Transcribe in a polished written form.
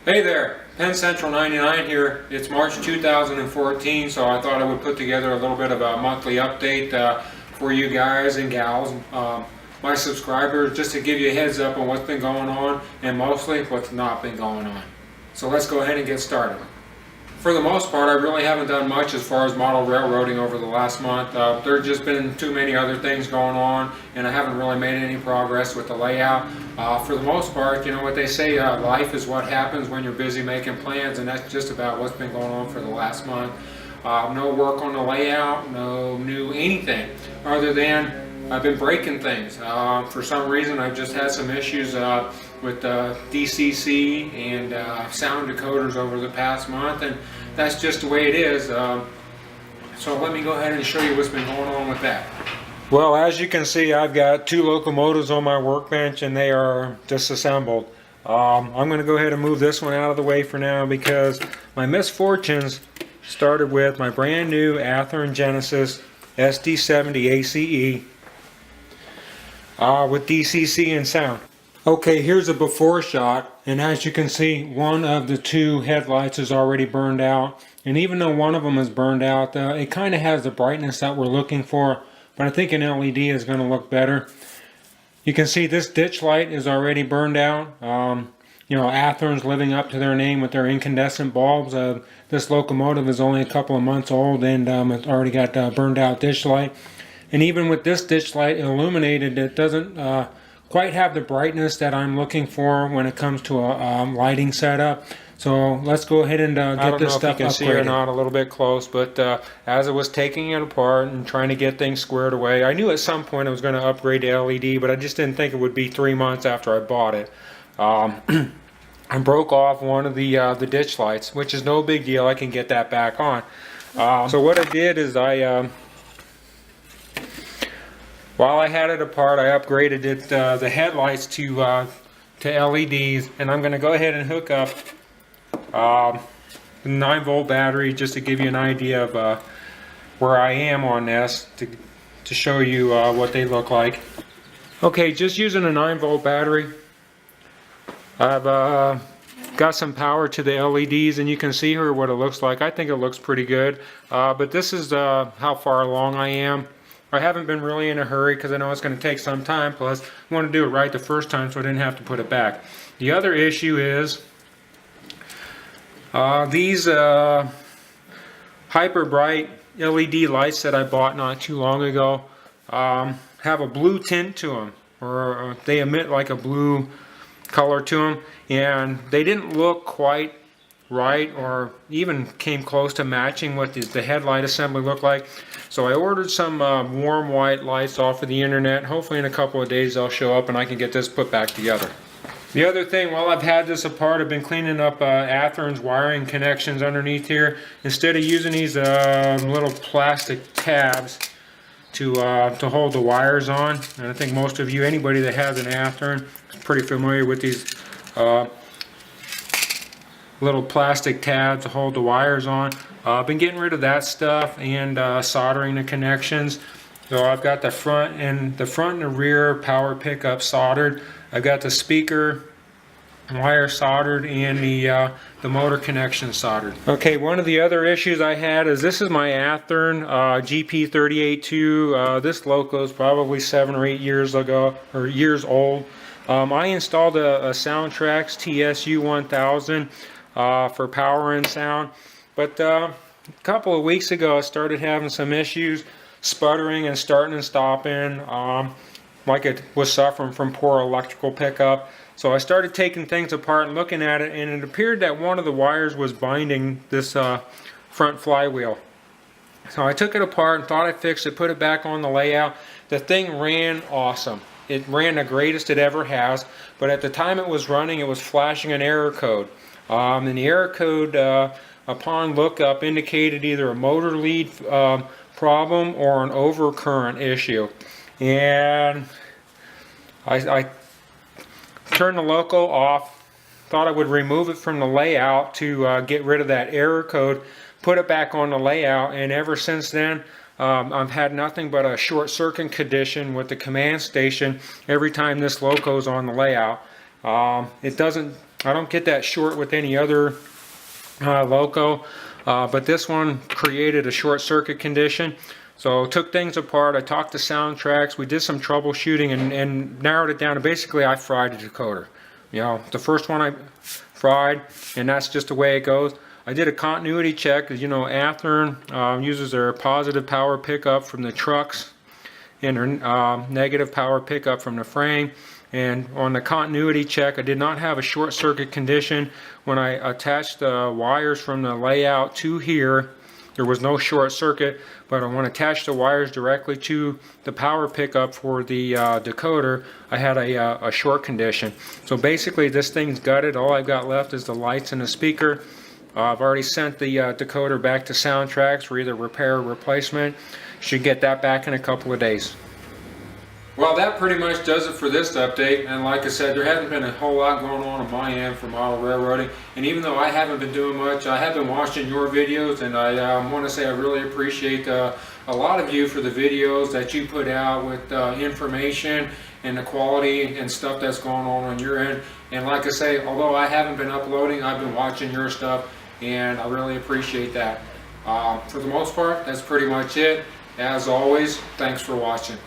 Hey there, Penn Central 99 here. It's March 2014, so I thought I would put together a little bit of a monthly update for you guys and gals, my subscribers, just to give you a heads up on what's been going on and mostly what's not been going on. So let's go ahead and get started. For the most part, I really haven't done much as far as model railroading over the last month. There's just been too many other things going on, and I haven't really made any progress with the layout. For the most part, you know what they say, life is what happens when you're busy making plans, and that's just about what's been going on for the last month. No work on the layout, no new anything, other than I've been breaking things. For some reason, I've just had some issues with DCC and sound decoders over the past month, and that's just the way it is. So let me go ahead and show you what's been going on with that. Well, as you can see, I've got two locomotives on my workbench and they are disassembled. I'm going to go ahead and move this one out of the way for now because my misfortunes started with my brand new Athearn Genesis SD70 ACE with DCC and sound. Okay, here's a before shot, and as you can see, one of the two headlights is already burned out, and even though one of them is burned out, it kind of has the brightness that we're looking for, but I think an LED is going to look better. You can see this ditch light is already burned out. You know, Athearn's living up to their name with their incandescent bulbs. This locomotive is only a couple of months old, and it's already got burned out ditch light. And even with this ditch light illuminated, it doesn't quite have the brightness that I'm looking for when it comes to a lighting setup. So let's go ahead and get this stuff upgraded. I don't know if you can see or not, a little bit close, but as I was taking it apart and trying to get things squared away, I knew at some point I was going to upgrade to LED, but I just didn't think it would be 3 months after I bought it. I broke off one of the ditch lights, which is no big deal. I can get that back on. So what I did is while I had it apart, I upgraded it, the headlights to LEDs, and I'm going to go ahead and hook up the 9-volt battery just to give you an idea of where I am on this, to show you what they look like. Okay, just using a 9-volt battery, I've got some power to the LEDs, and you can see here what it looks like. I think it looks pretty good, but this is how far along I am. I haven't been really in a hurry because I know it's going to take some time, plus I want to do it right the first time so I didn't have to put it back. The other issue is these hyper bright LED lights that I bought not too long ago have a blue tint to them, or they emit like a blue color to them, and they didn't look quite right or even came close to matching what the headlight assembly looked like. So I ordered some warm white lights off of the internet. Hopefully in a couple of days they'll show up and I can get this put back together. The other thing, while I've had this apart, I've been cleaning up Athearn's wiring connections underneath here. Instead of using these little plastic tabs to hold the wires on, and I think most of you, anybody that has an Athearn, is pretty familiar with these little plastic tabs to hold the wires on. I've been getting rid of that stuff and soldering the connections. So I've got the front and the rear power pickup soldered. I've got the speaker wire soldered and the motor connection soldered. Okay, one of the other issues I had is this is my Athearn GP382. This loco is probably 7 or 8 years ago, or years old. I installed a Soundtrax TSU1000 for power and sound, but a couple of weeks ago I started having some issues, sputtering and starting and stopping, like it was suffering from poor electrical pickup. So I started taking things apart and looking at it, and it appeared that one of the wires was binding this front flywheel. So I took it apart and thought I fixed it, put it back on the layout. The thing ran awesome. It ran the greatest it ever has, but at the time it was running, it was flashing an error code. And the error code, upon lookup, indicated either a motor lead problem or an overcurrent issue. And I turned the loco off, thought I would remove it from the layout to get rid of that error code, put it back on the layout, and ever since then I've had nothing but a short circuit condition with the command station every time this loco is on the layout. It doesn't I don't get that short with any other loco, but this one created a short circuit condition. So took things apart, I talked to Soundtrax, we did some troubleshooting and narrowed it down, and basically I fried the decoder. You know, the first one I fried, and that's just the way it goes. I did a continuity check, because you know Athearn uses their positive power pickup from the trucks and their negative power pickup from the frame. And on the continuity check, I did not have a short circuit condition. When I attached the wires from the layout to here, there was no short circuit, but when I attached the wires directly to the power pickup for the decoder, I had a short condition. So basically this thing's gutted. All I've got left is the lights and the speaker. I've already sent the decoder back to Soundtrax for either repair or replacement. Should get that back in a couple of days. Well, that pretty much does it for this update, and like I said, there hasn't been a whole lot going on my end for model railroading, and even though I haven't been doing much, I have been watching your videos, and I want to say I really appreciate a lot of you for the videos that you put out with information and the quality and stuff that's going on your end. And like I say, although I haven't been uploading, I've been watching your stuff, and I really appreciate that. For the most part, that's pretty much it. As always, thanks for watching.